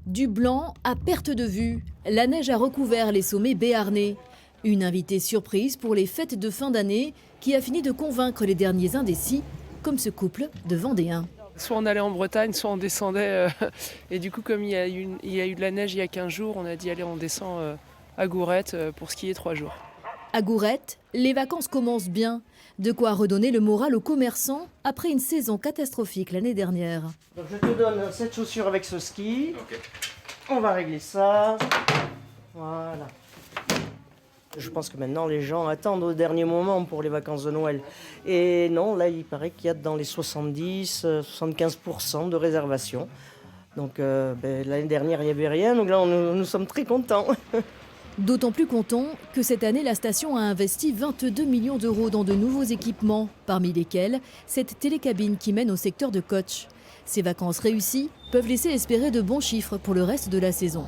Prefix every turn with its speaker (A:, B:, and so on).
A: Du blanc à perte de vue, la neige a recouvert les sommets béarnais. Une invitée surprise pour les fêtes de fin d'année qui a fini de convaincre les derniers indécis, comme ce couple de Vendéens.
B: Soit on allait en Bretagne, soit on descendait. Et du coup, comme il y a eu de la neige il y a 15 jours, on a dit allez, on descend à Gourette pour skier 3 jours.
A: À Gourette, les vacances commencent bien. De quoi redonner le moral aux commerçants après une saison catastrophique l'année dernière.
C: Donc je te donne cette chaussure avec ce ski. Okay. On va régler ça. Voilà. Je pense que maintenant les gens attendent au dernier moment pour les vacances de Noël. Et non, là il paraît qu'il y a dans les 70-75% de réservations. Donc l'année dernière il n'y avait rien, donc là nous sommes très contents.
A: D'autant plus content que cette année, la station a investi 22 millions d'euros dans de nouveaux équipements, parmi lesquels cette télécabine qui mène au secteur de Coach. Ces vacances réussies peuvent laisser espérer de bons chiffres pour le reste de la saison.